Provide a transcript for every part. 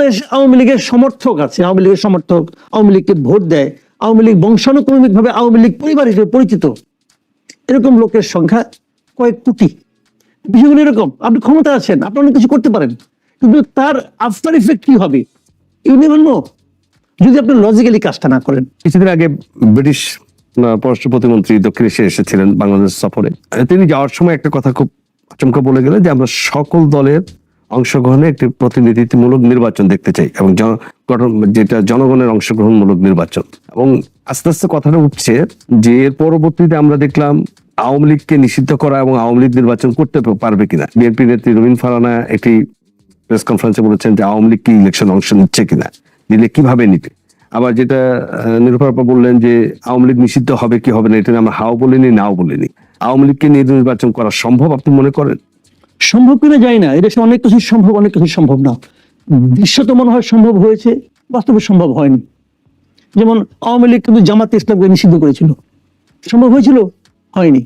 বাংলাদেশ আওয়ামী লীগের সমর্থক আছে, আওয়ামী লীগের সমর্থক, আওয়ামী লীগকে ভোট দেয়, আওয়ামী লীগ বংশানুক্রমিক ভাবে আওয়ামী লীগ পরিবার হিসেবে পরিচিত, এরকম লোকের সংখ্যা কয়েক কোটি। বিষয়গুলো এরকম, আপনি ক্ষমতা আছেন, আপনি অনেক কিছু করতে পারেন, কিন্তু তার আফটার ইফেক্ট কি হবে ইউ নেভার নো, যদি আপনি লজিক্যালি কাজটা না করেন। কিছুদিন আগে ব্রিটিশ পররাষ্ট্র প্রতিমন্ত্রী দক্ষিণ এশিয়া এসেছিলেন বাংলাদেশ সফরে। তিনি যাওয়ার সময় একটা কথা খুব আচমকা বলে গেলেন যে আমরা সকল দলের অংশগ্রহণে একটি প্রতিনিধিত্বমূলক নির্বাচন দেখতে চাই, এবং যেটা জনগণের অংশগ্রহণমূলক নির্বাচন। এবং আস্তে আস্তে কথাটা উঠছে যে এর পরবর্তীতে আমরা দেখলাম আওয়ামী লীগকে নিষিদ্ধ করা এবং আওয়ামী লীগ নির্বাচন করতে পারবে কিনা। বিএনপি নেত্রী রুমিন ফারহানা একটি প্রেস কনফারেন্সে বলেছেন যে আওয়ামী লীগ কি ইলেকশন অংশ নিচ্ছে কিনা, নিলে কিভাবে নিবে। আবার যেটা নিরূপা আপা বললেন যে আওয়ামী লীগ নিষিদ্ধ হবে কি হবে না, এটা আমরা হাও বলিনি নাও বলিনি। আওয়ামী লীগকে নিয়ে নির্বাচন করা সম্ভব আপনি মনে করেন? সম্ভব কিনা যায় না, এটা অনেক কিছু সম্ভব, অনেক কিছু সম্ভব না। দৃশ্যত মনে হয় সম্ভব হয়েছে, বাস্তবে সম্ভব হয়নি। যেমন আওয়ামী লীগ কিন্তু জামাতে ইসলামকে নিষিদ্ধ করেছিল, সম্ভব হয়েছিল? হয়নি।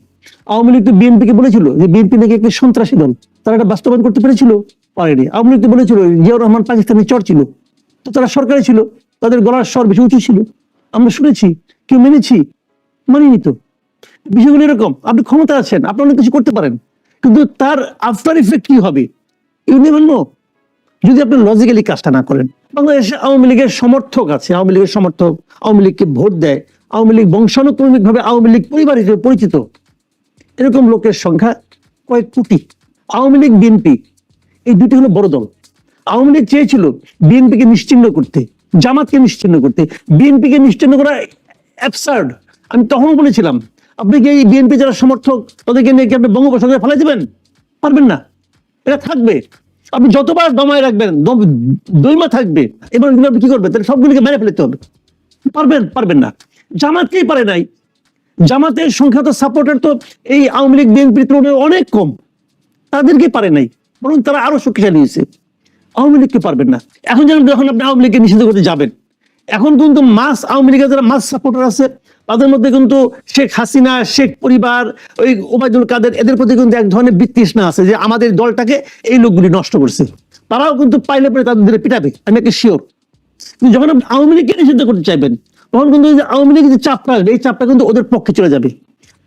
আওয়ামী লীগ তো বিএনপিকে বলেছিল যে বিএনপি নাকি একটি সন্ত্রাসী দল, তারা এটা বাস্তবায়ন করতে পেরেছিল? পারেনি। আওয়ামী লীগ তো বলেছিল জিয়াউর রহমান পাকিস্তানি চর ছিল, তো তারা সরকারে ছিল, তাদের গলার স্বর বেশি উঁচু ছিল, আমরা শুনেছি, কেউ মেনেছি? মানিনি তো। বিষয়গুলো এরকম, আপনি ক্ষমতা আছেন, আপনি অনেক কিছু করতে পারেন, কিন্তু তার আফটার ইফেক্ট কি হবে ইউ নেভার নো, যদি আপনি লজিক্যালি কাজটা না করেন। বাংলাদেশে আওয়ামী লীগের সমর্থক আছে, আওয়ামী লীগের সমর্থক, আওয়ামী লীগকে ভোট দেয়, আওয়ামী লীগ বংশানুক্রমিক ভাবে আওয়ামী লীগ পরিবার হিসেবে পরিচিত, এরকম লোকের সংখ্যা কয়েক কোটি। আওয়ামী লীগ বিএনপি এই দুটি হলো বড় দল। আওয়ামী লীগ চেয়েছিল বিএনপিকে নিশ্চিহ্ন করতে, জামাতকে নিশ্চিহ্ন করতে। বিএনপিকে নিশ্চিহ্ন করা অ্যাবসার্ড। আমি তখন বলেছিলাম আপনি কি এই বিএনপি যারা সমর্থক তাদেরকে নিয়ে কি আপনি বঙ্গোপসাগরে ফেলাই দেবেন? পারবেন না, এটা থাকবে। আপনি যতবার দমায় রাখবেন দৈমা থাকবে, এবার আপনি কি করবেন? তাহলে সবগুলিকে মেরে ফেলতে হবে। পারবেন না। জামাতকেই পারে নাই। জামাতের সংখ্যা তো সাপোর্টার তো এই আওয়ামী লীগ বিএনপির তুলনায় অনেক কম, তাদেরকে পারে নাই, বরং তারা আরো শক্তিশালী হয়েছে। আওয়ামী লীগকে পারবেন না। এখন যখন আপনি আওয়ামী লীগকে নিষিদ্ধ করতে যাবেন, এখন কিন্তু মাস আওয়ামী লীগের যারা মাস সাপোর্টার আছে তাদের মধ্যে কিন্তু শেখ হাসিনা, শেখ পরিবার, ওই ওবায়দুল কাদের, এদের প্রতি কিন্তু এক ধরনের বিতৃষ্ণা আছে যে আমাদের দলটাকে এই লোকগুলি নষ্ট করছে। তারাও কিন্তু পাইলে পরে তাদের পিটাবে, আমি একটা শিওর। কিন্তু যখন আপনি আওয়ামী লীগকে নিষিদ্ধ করতে চাইবেন, তখন কিন্তু আওয়ামী লীগের যে চাপটা আসবে, এই চাপটা কিন্তু ওদের পক্ষে চলে যাবে।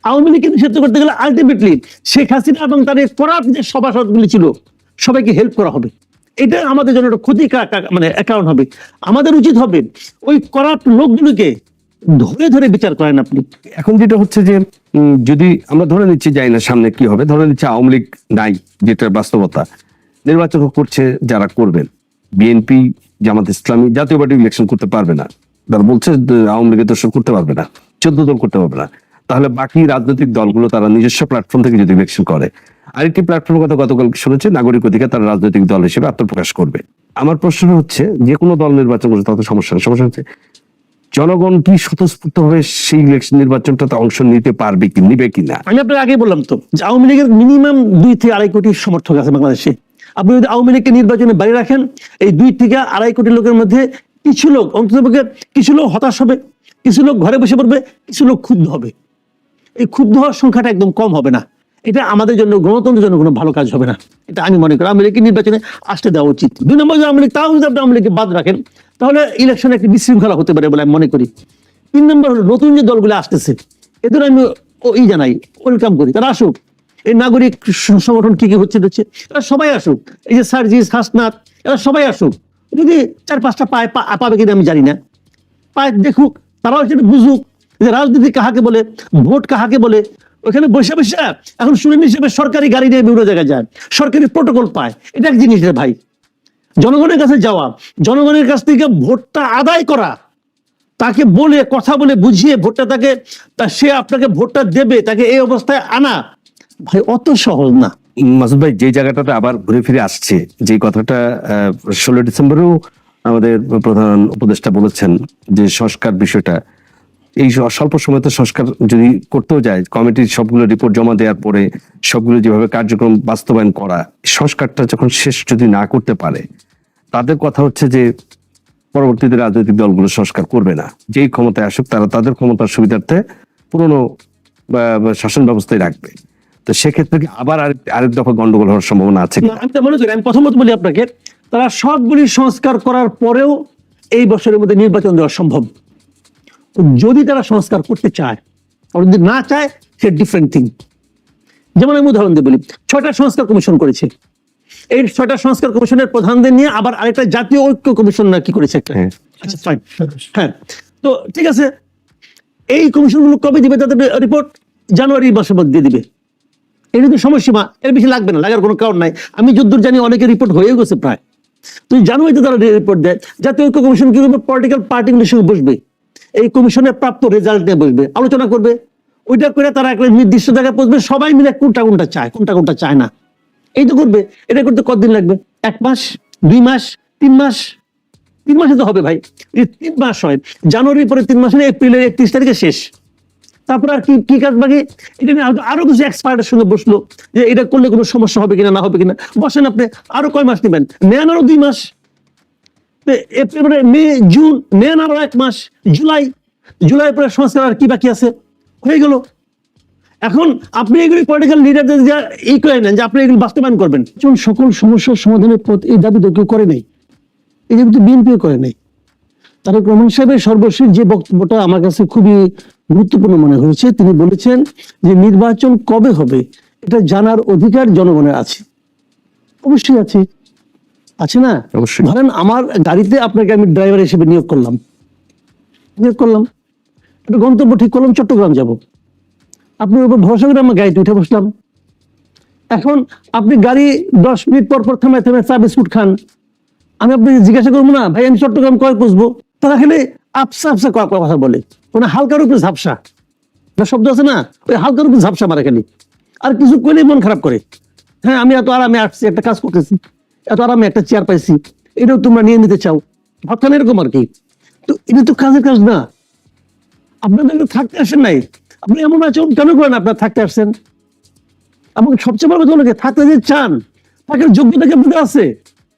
আওয়ামী লীগকে নিষিদ্ধ করতে গেলে আলটিমেটলি শেখ হাসিনা এবং তার করাপ্ট যে সভাসদগুলি ছিল সবাইকে হেল্প করা হবে। এটা আমাদের জন্য একটা ক্ষতি মানে অ্যাকাউন্ট হবে। আমাদের উচিত হবে ওই করাপ্ট লোকগুলোকে ধরে ধরে বিচার করেন আপনি। এখন যেটা হচ্ছে যে যদি আমরা ধরে নিচ্ছি, যাই না সামনে কি হবে, ধরে নিচ্ছি আওয়ামী লীগ নাই, যেটা বাস্তবতা, নির্বাচন করছে যারা করবেন, বিএনপি, জামাত ইসলামী, জাতীয় পার্টি ইলেকশন করতে পারবে না, তারা বলছে আওয়ামী লীগের দর্শক করতে পারবে না, 14 দল করতে পারবে না, তাহলে বাকি রাজনৈতিক দলগুলো তারা নিজস্ব প্ল্যাটফর্ম থেকে যদি ইলেকশন করে, আরেকটি প্ল্যাটফর্মের কথা গতকাল শুনেছে, নাগরিক অধিকার, তারা রাজনৈতিক দল হিসেবে আত্মপ্রকাশ করবে। আমার প্রশ্ন হচ্ছে যে কোনো দল নির্বাচন করছে তাতে সমস্যা নেই, সমস্যা হচ্ছে জনগণ কি স্বতঃস্ফূর্ত ভাবে সেই ইলেকশন নির্বাচনটাতে অংশ নিতে পারবে কি, নিবে কিনা। আমি আপনার আগে বললাম তো যে আওয়ামী লীগের মিনিমাম 2 থেকে 2.5 কোটি সমর্থক আছে বাংলাদেশে। আপনি যদি আওয়ামী লীগকে নির্বাচনে বাইরে রাখেন, এই 2 থেকে 2.5 কোটি লোকের মধ্যে কিছু লোক, অন্ততপক্ষে কিছু লোক হতাশ হবে, কিছু লোক ঘরে বসে পড়বে, কিছু লোক ক্ষুব্ধ হবে। এই ক্ষুব্ধ হওয়ার সংখ্যাটা একদম কম হবে না। এটা আমাদের জন্য, গণতন্ত্রের জন্য কোনো ভালো কাজ হবে না। এটা আমি মনে করি আওয়ামী লীগকে নির্বাচনে আসতে দেওয়া উচিত। 2 নম্বর, আওয়ামী লীগ, তাও যদি আপনি আওয়ামী লীগকে বাদ রাখেন তাহলে ইলেকশনে একটি বিশৃঙ্খলা হতে পারে বলে আমি মনে করি। 3 নম্বর হলো নতুন যে দলগুলো আসতেছে এদের আমি জানাই, ওয়েলকাম করি, তারা আসুক। এই নাগরিক সংগঠন কি কি হচ্ছে এরা সবাই আসুক। এই যে সার্জিস, হাসনাত, এরা সবাই আসুক। যদি 4-5টা পাবে কিনা আমি জানি না, পায় দেখুক, তারাও সেটা বুঝুক যে রাজনীতি কাহাকে বলে, ভোট কাহাকে বলে। ওইখানে বসে বসে এখন শুনেন হিসেবে সরকারি গাড়ি নিয়ে বিভিন্ন জায়গায় যায়, সরকারি প্রোটোকল পায়, এটা এক জিনিস রে ভাই। জনগণের কাছে যাওয়া, জনগণের কাছ থেকে ভোটটা আদায় করা, তাকে বলে কথা বলে বুঝিয়ে ভোটটা তাকে, সে আপনাকে ভোটটা দেবে, তাকে এই অবস্থায় আনা ভাই অত সহজ না। মাসুদ ভাই, যে জায়গাটাতে আবার ঘুরে ফিরে আসছে, যে কথাটা 16 ডিসেম্বরেও আমাদের প্রধান উপদেষ্টা বলেছেন যে সংস্কার বিষয়টা, এই স্বল্প সময়তে সংস্কার যদি করতেও যায়, কমিটির সবগুলো রিপোর্ট জমা দেওয়ার পরে সবগুলো যেভাবে কার্যক্রম বাস্তবায়ন করা, সংস্কারটা যখন শেষ যদি না করতে পারে, তাদের কথা হচ্ছে যে পরবর্তীতে রাজনৈতিক দলগুলো সংস্কার করবে না, যেই ক্ষমতায় আসুক তারা তাদের ক্ষমতার সুবিধার্থে পুরনো শাসন ব্যবস্থায় রাখবে। তো সেক্ষেত্রে কি আবার আরেক দফা গন্ডগোল হওয়ার সম্ভাবনা আছে? আমি মনে করি, আমি প্রথমত বলি আপনাকে, তারা সবগুলি সংস্কার করার পরেও এই বছরের মধ্যে নির্বাচন দেওয়া সম্ভব। যদি তারা সংস্কার করতে চায়, আর যদি না চায় সে ডিফারেন্ট থিং। যেমন আমি উদাহরণ দিয়ে বলি, 6টা সংস্কার কমিশন করেছে, এই 6টা সংস্কার কমিশনের প্রধানদের নিয়ে আবার আরেকটা জাতীয় ঐক্য কমিশন না কি করেছে একটা। আচ্ছা ফাইন, হ্যাঁ, তো ঠিক আছে, এই কমিশনগুলো কবে দিবে তাদের রিপোর্ট? জানুয়ারি মাসের মধ্যে দিবে। এর যদি সময়সীমা, এর বেশি লাগবে না, লাগার কোনো কারণ নাই। আমি যদ্দূর জানি অনেকের রিপোর্ট হয়ে গেছে প্রায়। তুই জানুয়ারিতে তারা রিপোর্ট দেয়, জাতীয় ঐক্য কমিশন কি করবে? পলিটিক্যাল পার্টিগুলোর সঙ্গে বসবে, এই কমিশনের প্রাপ্ত রেজাল্ট নিয়ে বসবে, আলোচনা করবে, ওইটা করে তারা একটা নির্দিষ্ট জায়গায় পৌঁছবে, সবাই মিলে কোনটা চায়, কোনটা চায় না, এই তো করবে। এটা করতে কতদিন লাগবে? 1 মাস, 2 মাস, 3 মাস? 3 মাসে তো হবে ভাই, 3 মাস হয়। জানুয়ারির পরে 3 মাসে এপ্রিলের 31 তারিখে শেষ। তারপর আর কি কাজ বাকি? এটা নিয়ে আরো কিছু এক্সপার্টের সঙ্গে বসলো যে এটা করলে কোনো সমস্যা হবে কিনা, না হবে কিনা। বসেন আপনি, আরো কয় মাস নেবেন? নেন আরো 2 মাস। এপ্রিল, মে, জুন, নেন আরো 1 মাস। জুলাই পরে সংস্কার আর কি বাকি আছে? হয়ে গেল। এখন আপনি এগুলি পলিটিক্যাল লিডারদের ই করে নেন যে আপনি এগুলি বাস্তবায়ন করবেন। সকল সমস্যার সমাধানের পথ, এই দাবি তো কেউ করে নেই, এই দাবি তো বিএনপিও করে নেই। তারেক রহমান সাহেবের সর্বশেষ যে বক্তব্যটা আমার কাছে খুবই গুরুত্বপূর্ণ মনে হয়েছে, তিনি বলেছেন যে নির্বাচন কবে হবে এটা জানার অধিকার জনগণের আছে। অবশ্যই আছে না? অবশ্যই। ধরেন আমার গাড়িতে আপনাকে আমি ড্রাইভার হিসেবে নিয়োগ করলাম, একটা গন্তব্য ঠিক করলাম, চট্টগ্রাম যাব। আপনার উপর ভরসা করে আমার গাড়িতে উঠে বসলাম। এখন আপনি গাড়ি 10 মিনিট পর থামায় চা বিস্কুট খান, আমি আপনাকে জিজ্ঞাসা করবো না ভাই আমি চট্টগ্রাম কয় পৌঁছবো? তারা খেলে আপসা কথা বলে, মানে হালকার উপরে ঝাপসা শব্দ আছে না, ওই হালকার উপরে ঝাপসা মারে খালি, আর কিছু করলে মন খারাপ করে। হ্যাঁ, আমি এত আরামে আসছি, একটা কাজ করতেছি, এত আরামে একটা চেয়ার পাইছি, এটাও তোমরা নিয়ে নিতে চাও, ভাবছেন এরকম আর কি। তো এটা তো কাজের কাজ না। আপনাদের থাকতে আসেন নাই, আপনি এমন আচরণ কেন করেন? আপনার থাকতে আসছেন, আমাকে সবচেয়ে বড় কথা হলো থাকতে যে চান, থাকার যোগ্যতা কেমন আছে?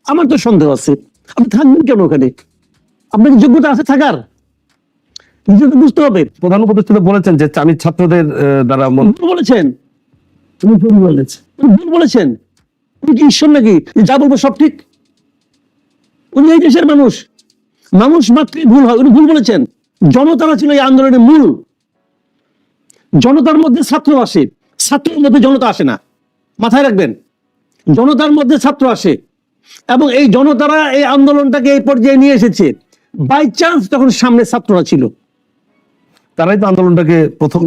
আমার তো সন্দেহ আছে। আপনি থাকবেন কেন ওখানে? আপনার কি যোগ্যতা আছে থাকার? নিজেকে বুঝতে হবে। প্রধান উপদেষ্টা বলেছেন যে আমি ছাত্রদের দ্বারা ভুল বলেছেন, তুমি ভুল বলেছেন। উনি কি ঈশ্বর নাকি যা বলবো সব ঠিক? উনি এই দেশের মানুষ মাত্রই ভুল হয়। উনি ভুল বলেছেন। জনতারা ছিল এই আন্দোলনের মূল। জনতার মধ্যে ছাত্র আসে, ছাত্রের মধ্যে জনতা আসে না, মাথায় রাখবেন। জনতার মধ্যে ছাত্র আসে, এবং এই জনতারা এই আন্দোলনটাকে এই পর্যায়ে নিয়ে এসেছে বাই চান্স। তখন সামনে ছাত্ররা ছিল, তারাই তো আন্দোলনটাকে প্রথম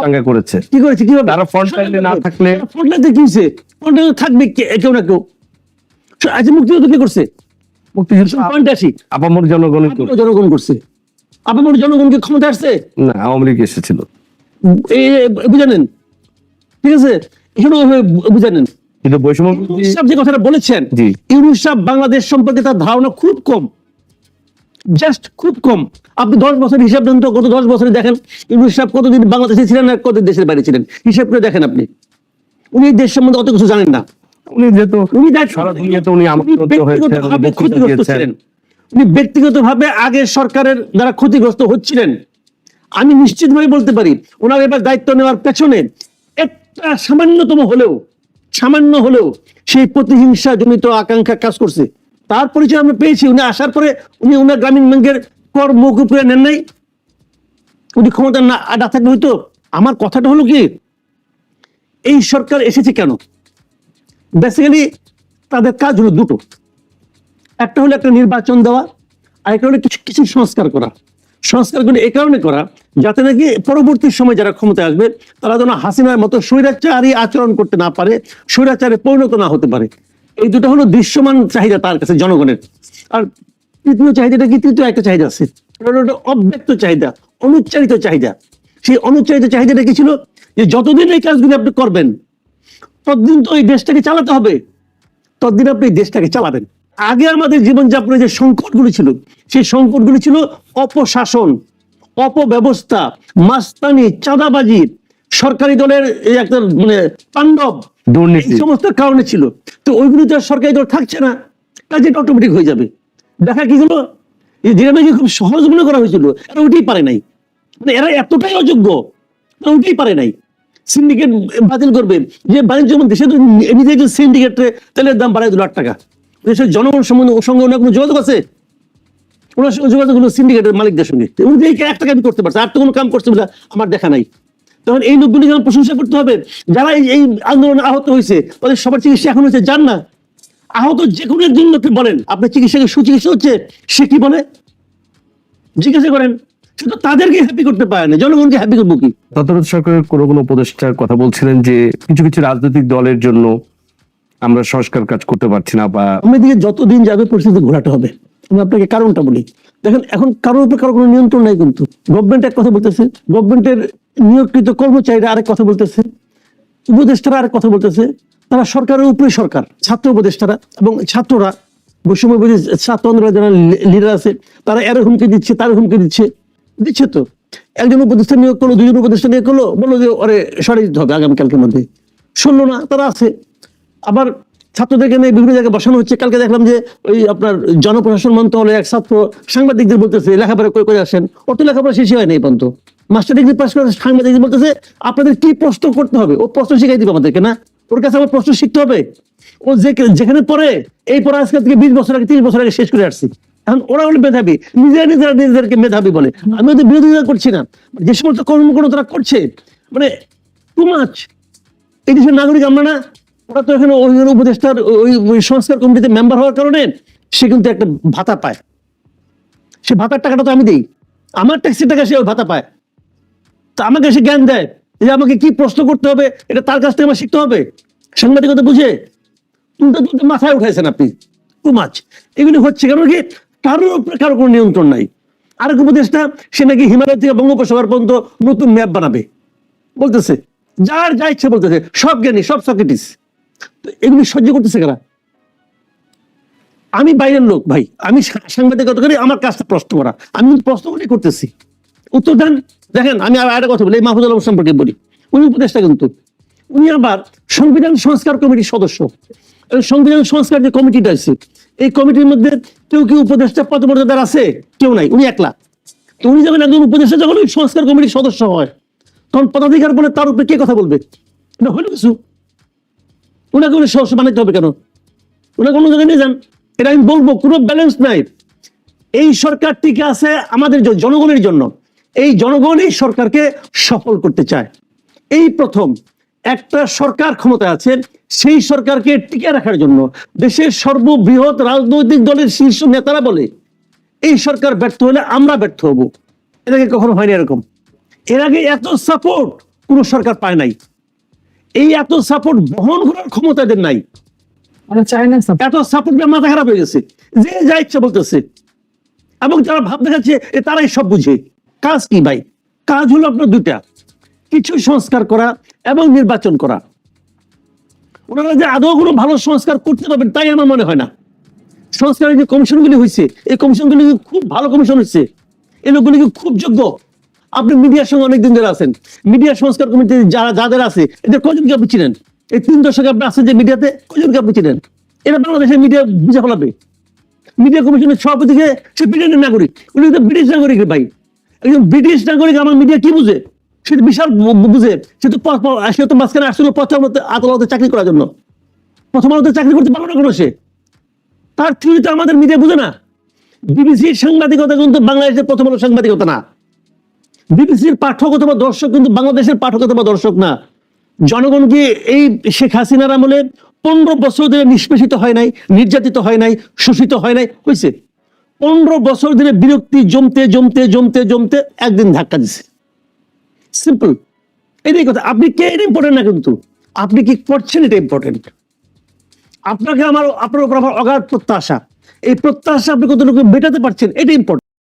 চাঙ্গা করেছে। কি করেছে? কিভাবে? তারা ফ্রন্ট লাইনে না থাকলে, ফ্রন্ট লাইনে কি হয়েছে? ফ্রন্ট লাইনে থাকবে কেউ না কেউ। আচ্ছা, মুক্তিযুদ্ধ কি করছে? পয়েন্ট আসি, আপামর জনগণ করছে। আপামর জনগণকে ক্ষমতা আসছে না, আওয়ামী লীগ এসেছিল, বুঝে নেন, ঠিক আছে? এখানে বুঝে নেন। কিন্তু বৈষম্য যে কথাটা বলেছেন, ইউনূস সাহেব বাংলাদেশ সম্পর্কে তার ধারণা খুব কম, জাস্ট খুব কম। আপনি 10 বছর হিসাব দেন তো, গত 10 বছরে দেখেন ইউনূস সাহেব কতদিন বাংলাদেশে ছিলেন আর কত দেশের বাইরে ছিলেন, হিসাব করে দেখেন আপনি। উনি এই দেশ সম্বন্ধে অত কিছু জানেন না। উনি যেহেতু সারা দুনিয়াতে উনি ক্ষতিগ্রস্ত ছিলেন, উনি ব্যক্তিগতভাবে আগের সরকারের দ্বারা ক্ষতিগ্রস্ত হচ্ছিলেন। আমি নিশ্চিতভাবে বলতে পারি ওনার এবার দায়িত্ব নেওয়ার পেছনে একটা সামান্য হলেও সেই প্রতিহিংসা জনিত আকাঙ্ক্ষা কাজ করছে। তার পরিচয় আমরা পেয়েছি। উনি আসার পরে উনি ওনার গ্রামীণ ব্যাংকের কর মওকুফ করে নেন নাই। উনি ক্ষমতা না থাকলে হয়তো। আমার কথাটা হলো কি, এই সরকার এসেছে কেন? বেসিক্যালি তাদের কাজ হলো দুটো, একটা হলো একটা নির্বাচন দেওয়া, আর একটা হলো কিছু সংস্কার করা। সংস্কারগুলো এই কারণে করা যাতে নাকি পরবর্তী সময় যারা ক্ষমতায় আসবে তারা যেন হাসিনার মতো স্বৈরাচারী আচরণ করতে না পারে, স্বৈরাচারে পরিণত না হতে পারে। এই দুটো হলো দৃশ্যমান চাহিদা তার কাছে জনগণের। আর তৃতীয় চাহিদাটা কি? তৃতীয় একটা চাহিদা আছে, অব্যক্ত চাহিদা, অনুচ্চারিত চাহিদা। সেই অনুচ্চারিত চাহিদাটা কি ছিল? যে যতদিন এই কাজগুলো আপনি করবেন ততদিন তো এই দেশটাকে চালাতে হবে, ততদিন আপনি এই দেশটাকে চালাবেন। আগে আমাদের জীবনযাপনের যে সংকটগুলি ছিল, সেই সংকটগুলি ছিল অপশাসন, অপব্যবস্থা, মাস্তানি, চাঁদাবাজি, সরকারি দলের একটা তাণ্ডব, দুর্নীতি, এই সমস্ত কারণে ছিল। তো ওইগুলি তো সরকারি দল থাকছে না, কাজে অটোমেটিক হয়ে যাবে। দেখা কি হলো, যেটা নাকি খুব সহজ মনে করা হয়েছিল, এরা ওইটাই পারে নাই। এরা এতটাই অযোগ্য, ওইটাই পারে নাই। সিন্ডিকেট বাতিল করবে, যে বাণিজ্য মন্ত্রী সে তো নিজে সিন্ডিকেটে তেলের দাম বাড়াই দিল 8 টাকা। দেশের জনগণ সম্বন্ধে ওর সঙ্গে ওনার কোনো যোগাযোগ আছে? ওনার সঙ্গে যোগাযোগ হলো সিন্ডিকেটের মালিকদের সঙ্গে। উনি যে এই একটা কাম করতে পারছে, আর তো কোনো কাম করছে বলে আমার দেখা নাই। তখন এই লোকগুলিকে আমার প্রশংসা করতে হবে। যারা এই আন্দোলনে আহত হয়েছে তাদের সবার চিকিৎসা এখন হয়েছে, যান না। আহত যে কোনো একজন লোককে বলেন আপনার চিকিৎসাকে সুচিকিৎসা হচ্ছে, সে কি বলে জিজ্ঞাসা করেন। শুধু তাদেরকে হ্যাপি করতে পারে না, জনগণকে হ্যাপি করবো কি? তত্ত্বাবধায়ক সরকারের কোনো উপদেষ্টার কথা বলছিলেন যে কিছু কিছু রাজনৈতিক দলের জন্য আমরা সংস্কার কাজ করতে পারছি না, বা আমার দিকে যতদিন যাবে পরিস্থিতি ঘোরাতে হবে। আমি আপনাকে কারণটা বলি। দেখেন, এখন কারোর উপর কারো কোনো নিয়ন্ত্রণ নাই, কিন্তু গভর্নমেন্ট এক কথা বলতেছে, গভর্নমেন্টের নিয়োগকৃত কর্মচারীরা আরেক কথা বলতেছে, উপদেষ্টারা আরেক কথা বলতেছে। তারা সরকারের উপরে সরকার, ছাত্র উপদেষ্টারা এবং ছাত্ররা, বৈষম্য বিরোধী ছাত্র আন্দোলনের যারা লিডার আছে, তারা এর হুমকি দিচ্ছে, তার হুমকি দিচ্ছে। তো একজন উপদেষ্টা নিয়োগ করলো, দুজন উপদেষ্টা নিয়োগ করলো, বললো যে ওরে সরিয়ে দিতে হবে আগামীকালকের মধ্যে। শুনলো না, তারা আছে। আবার ছাত্রদেরকে নিয়ে বিভিন্ন জায়গায় বসানো হচ্ছে। কালকে দেখলাম যে ওই আপনার জনপ্রশাসন মন্ত্রণালয়ে এক ছাত্র সাংবাদিকদের বলতেছে লেখাপড়া করে আসেন, অত লেখাপড়া শেষই হয় না এই পর্যন্ত। মাস্টার ডিগ্রি পাস করে সাংবাদিকদের বলতেছে আপনাদের কি প্রশ্ন করতে হবে, ও প্রশ্ন শিখাই দিবে আমাদেরকে না? ওর কাছে আমার প্রশ্ন শিখতে হবে? ও যেখানে পড়ে, এই পড়া আজকে থেকে 20 বছর আগে 30 বছর আগে শেষ করে আসছি। এখন ওরা হলে মেধাবী, নিজেদেরকে মেধাবী বলে। আমি ওদের বিরোধিতা করছি না, যে সমস্ত কর্মকাণ্ড তারা করছে মানে টু মাচ। এই দেশের নাগরিক আমরা না? ওরা তো এখানে ওই উপদেষ্টার ওই সংস্কার কমিটিতে মেম্বার হওয়ার কারণে সে কিন্তু একটা ভাতা পায়। সে ভাতার টাকাটা তো আমি দিই, আমার ট্যাক্সের টাকা সে ওই ভাতা পায়। তা আমাকে সে জ্ঞান দেয় যে আমাকে কি প্রশ্ন করতে হবে, এটা তার কাছ থেকে আমার শিখতে হবে। সাংবাদিকতা বুঝে তুলতে তুলতে মাথায় উঠাইছেন আপনি। Too much. এগুলি হচ্ছে কারণ কি কারোর উপরে কারো কোনো নিয়ন্ত্রণ নাই। আরেক উপদেষ্টা সে নাকি হিমালয় থেকে বঙ্গোপসাগর পর্যন্ত নতুন ম্যাপ বানাবে বলতেছে, যার যা ইচ্ছে বলতেছে, সব জ্ঞানী, সব সক্রেটিস। এগুলি সহ্য করতেছে কারা? আমি বাইরের লোক ভাই, আমি সাংবাদিকতা করি, আমার কাজটা প্রশ্ন করা। আমি কিন্তু প্রশ্নগুলি করতেছি, উত্তর দেন। দেখেন, আমি আর একটা কথা বলি, এই মাহফুজুল আলম সম্পর্কে বলি। উনি উপদেষ্টা, কিন্তু উনি আবার সংবিধান সংস্কার কমিটির সদস্য। সংবিধান সংস্কার যে কমিটিটা আছে, এই কমিটির মধ্যে কেউ কেউ উপদেষ্টা পদমর্যাদার আছে, কেউ নাই, উনি একলা। তো উনি যখন একজন উপদেষ্টা, যখন ওই সংস্কার কমিটির সদস্য হয়, তখন পদাধিকার বলে তার উপরে কে কথা বলবে? এটা হলো কিছু। ওনাকে উনি সদস্য বানাইতে হবে কেন? ওনাকে অন্য জায়গায় নিয়ে যান। এটা আমি বলবো, কোনো ব্যালেন্স নাই। এই সরকার টিকে আছে আমাদের জনগণের জন্য। এই জনগণ এই সরকারকে সফল করতে চায়। এই প্রথম একটা সরকার ক্ষমতায় আছে, সেই সরকারকে টিকে রাখার জন্য দেশের সর্ববৃহৎ রাজনৈতিক দলের শীর্ষ নেতারা বলে এই সরকার ব্যর্থ হলে আমরা ব্যর্থ হব। এর আগে কখনো হয়নি এরকম। এর আগে এত সাপোর্ট কোন সরকার পায় নাই। এই এত সাপোর্ট বহন করার ক্ষমতা এদের নাই। এত সাপোর্ট মাথা খারাপ হয়ে গেছে, যে যা ইচ্ছা বলতেছে। এবং যারা ভাব দেখাচ্ছে তারাই সব বুঝে। কাজ কি ভাই? কাজ হলো আপনার দুইটা, কিছু সংস্কার করা এবং নির্বাচন করা। ওনারা যে আদৌ কোনো ভালো সংস্কার করতে পারবেন তাই আমার মনে হয় না। সংস্কারের যে কমিশনগুলি হয়েছে, এই কমিশনগুলি খুব ভালো কমিশন হয়েছে। এই লোকগুলি খুব যোগ্য। আপনি মিডিয়ার সঙ্গে অনেকদিন ধরে আছেন, মিডিয়া সংস্কার কমিটি যাদের আছে এদের কজনকে আপনি চিনেন? এই 3 দশকে আপনি আছেন যে মিডিয়াতে, কজনকে আপনি চিনেন? এরা বাংলাদেশের মিডিয়া বুঝে ফেলাবে। মিডিয়া কমিশনের সভাপতিকে সে ব্রিটেনের নাগরিক, উনি তো ব্রিটিশ নাগরিক ভাই। একজন ব্রিটিশ নাগরিক আমার মিডিয়া কি বুঝে? সে তো বিশাল বুঝে। সে তো মাঝখানে আসছিল আদালতে চাকরি করার জন্য। প্রথম আলোতে চাকরি করতে পারবো না কোনো সে। তার থিওরিতে আমাদের মিডিয়া বুঝে না। বিবিসির সাংবাদিকতা কিন্তু বাংলাদেশের প্রথম আলো সাংবাদিকতা না। বিবিসির পাঠক অথবা দর্শক কিন্তু বাংলাদেশের পাঠক অথবা দর্শক না। জনগণকে এই শেখ হাসিনার আমলে 15 বছর ধরে নিষ্পেষিত হয় নাই, নির্যাতিত হয় নাই, শোষিত হয় নাই, হয়েছে 15 বছর ধরে বিরক্তি জমতে জমতে জমতে জমতে একদিন ধাক্কা দিছে। সিম্পল, এটাই কথা। আপনি কে এটা ইম্পর্টেন্ট না, কিন্তু আপনি কি করছেন এটা ইম্পর্টেন্ট। আপনার উপর আমার অগাধ প্রত্যাশা। এই প্রত্যাশা আপনি কতটুকু মেটাতে পারছেন এটা ইম্পর্টেন্ট।